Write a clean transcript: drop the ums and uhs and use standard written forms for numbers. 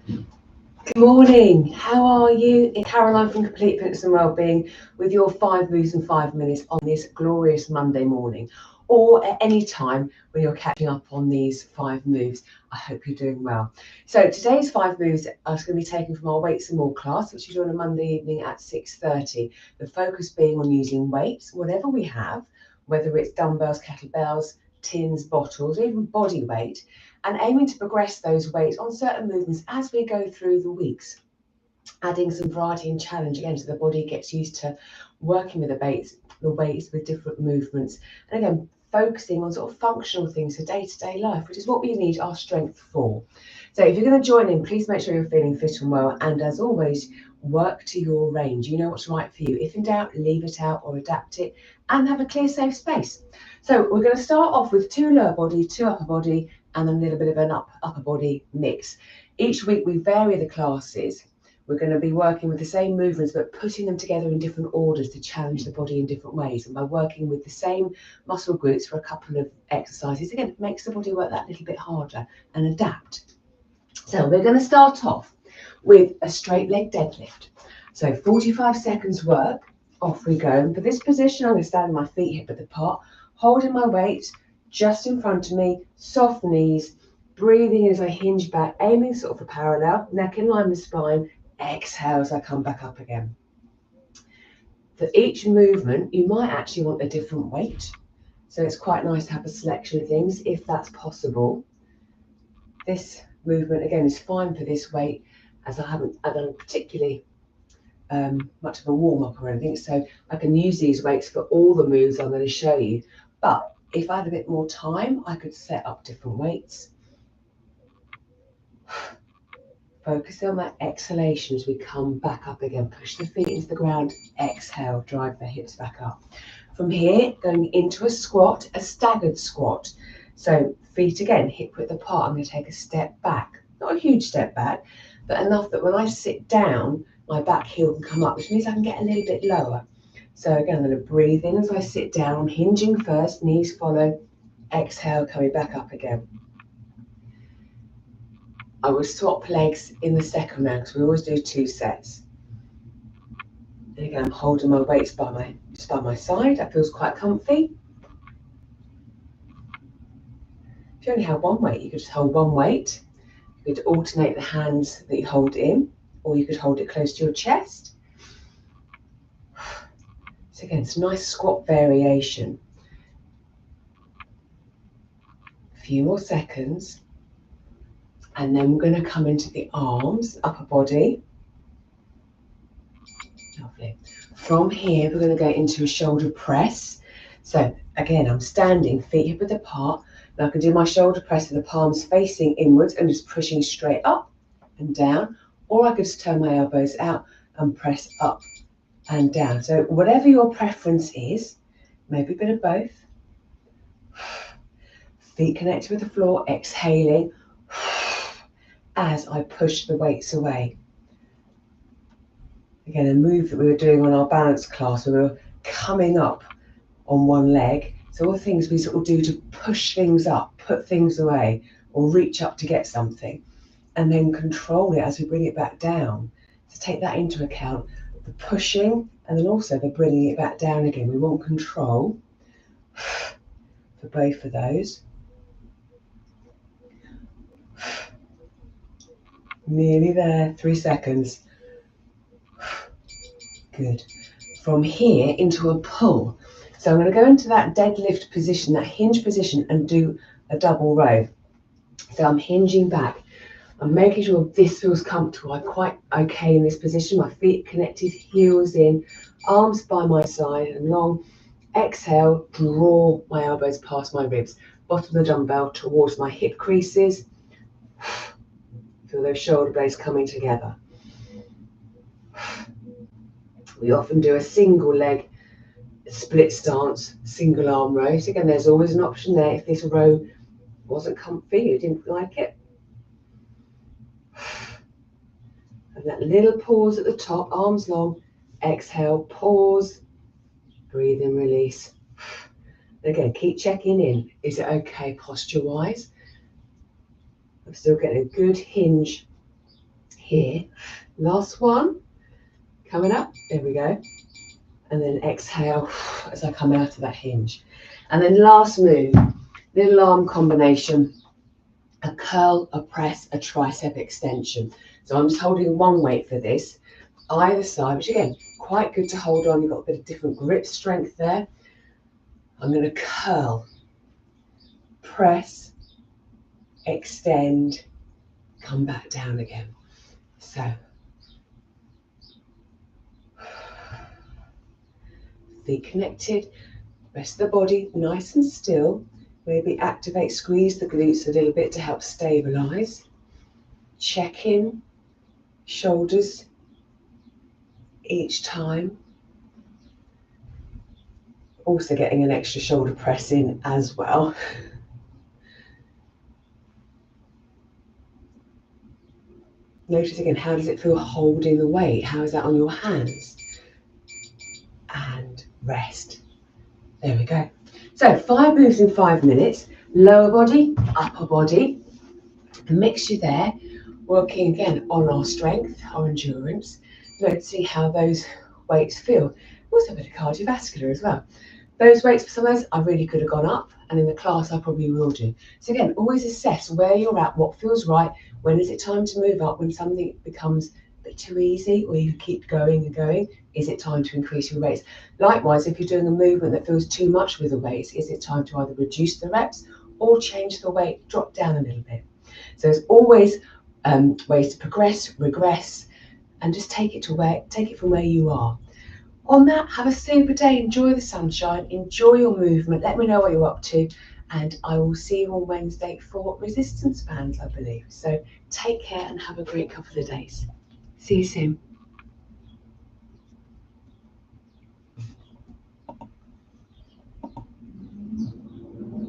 Good morning. How are you? It's Caroline from Complete Fitness and Wellbeing with your 5 moves in 5 minutes on this glorious Monday morning, or at any time when you're catching up on these 5 moves. I hope you're doing well. So today's 5 moves are going to be taken from our Weights and More class, which is on a Monday evening at 6:30. The focus being on using weights, whatever we have, whether it's dumbbells, kettlebells, tins, bottles, even body weight, and aiming to progress those weights on certain movements as we go through the weeks, adding some variety and challenge again so the body gets used to working with the weights with different movements, and again focusing on sort of functional things for day-to-day life, which is what we need our strength for. So if you're going to join in, please make sure you're feeling fit and well, and as always, work to your range. You know what's right for you. If in doubt, leave it out or adapt it, and have a clear, safe space. So we're going to start off with 2 lower body, 2 upper body, and a little bit of an upper body mix. Each week we vary the classes. We're going to be working with the same movements, but putting them together in different orders to challenge the body in different ways. And by working with the same muscle groups for a couple of exercises, again, it makes the body work that little bit harder and adapt. So we're going to start off with a straight leg deadlift. So 45 seconds work, off we go. And for this position, I'm going to stand with my feet hip width apart, holding my weight just in front of me, soft knees, breathing as I hinge back, aiming sort of for parallel, neck in line with spine, exhale as I come back up again. For each movement, you might actually want a different weight. So it's quite nice to have a selection of things if that's possible. This movement, again, is fine for this weight as I haven't done particularly much of a warm-up or anything, so I can use these weights for all the moves I'm going to show you. But if I had a bit more time, I could set up different weights. Focus on that exhalation as we come back up again. Push the feet into the ground, exhale, drive the hips back up. From here, going into a squat, a staggered squat. So feet again, hip width apart. I'm going to take a step back. Not a huge step back, but enough that when I sit down, my back heel can come up, which means I can get a little bit lower. So again, I'm going to breathe in as I sit down, hinging first, knees follow, exhale, coming back up again. I will swap legs in the second round because we always do 2 sets. And again, I'm holding my weights by my side. That feels quite comfy. If you only have one weight, you could just hold one weight. You could alternate the hands that you hold in, or you could hold it close to your chest. So again, it's a nice squat variation. A few more seconds. And then we're going to come into the arms, upper body. Lovely. From here, we're going to go into a shoulder press. So again, I'm standing, feet hip width apart. Now I can do my shoulder press with the palms facing inwards and just pushing straight up and down. Or I could just turn my elbows out and press up and down. So whatever your preference is, maybe a bit of both. Feet connected with the floor, exhaling as I push the weights away. Again, a move that we were doing on our balance class, we were coming up on one leg. So all the things we sort of do to push things up, put things away, or reach up to get something, and then control it as we bring it back down. So take that into account, the pushing, and then also the bringing it back down again. We want control for both of those. Nearly there, 3 seconds. Good. From here into a pull. So I'm going to go into that deadlift position, that hinge position, and do a double row. So I'm hinging back. I'm making sure this feels comfortable. I'm quite okay in this position. My feet connected, heels in, arms by my side and long. Exhale, draw my elbows past my ribs. Bottom of the dumbbell towards my hip creases. Feel those shoulder blades coming together. We often do a single leg split stance, single arm row. So again, there's always an option there if this row wasn't comfy, you didn't like it. And that little pause at the top, arms long, exhale, pause, breathe in, release. Again, keep checking in. Is it okay posture-wise? I'm still getting a good hinge here. Last one, coming up, there we go. And then exhale as I come out of that hinge. And then last move, little arm combination, a curl, a press, a tricep extension. So I'm just holding one weight for this, either side, which again, quite good to hold on. You've got a bit of different grip strength there. I'm going to curl, press, extend, come back down again. So, feet connected, rest of the body nice and still. Maybe activate, squeeze the glutes a little bit to help stabilize. Check in, shoulders each time. Also getting an extra shoulder press in as well. Notice again, how does it feel holding the weight? How is that on your hands? And rest. There we go. So 5 moves in 5 minutes. Lower body, upper body. A mixture there. Working again on our strength, our endurance. Let's see how those weights feel. Also a bit of cardiovascular as well. Those weights for some of those I really could have gone up, and in the class I probably will do. So again, always assess where you're at, what feels right, when is it time to move up, when something becomes a bit too easy or you keep going and going, is it time to increase your weights? Likewise, if you're doing a movement that feels too much with the weights, is it time to either reduce the reps or change the weight, drop down a little bit? So there's always ways to progress, regress, and just take it from where you are. On that, have a super day, enjoy the sunshine, enjoy your movement, let me know what you're up to, and I will see you on Wednesday for resistance bands, I believe. So take care and have a great couple of days. See you soon.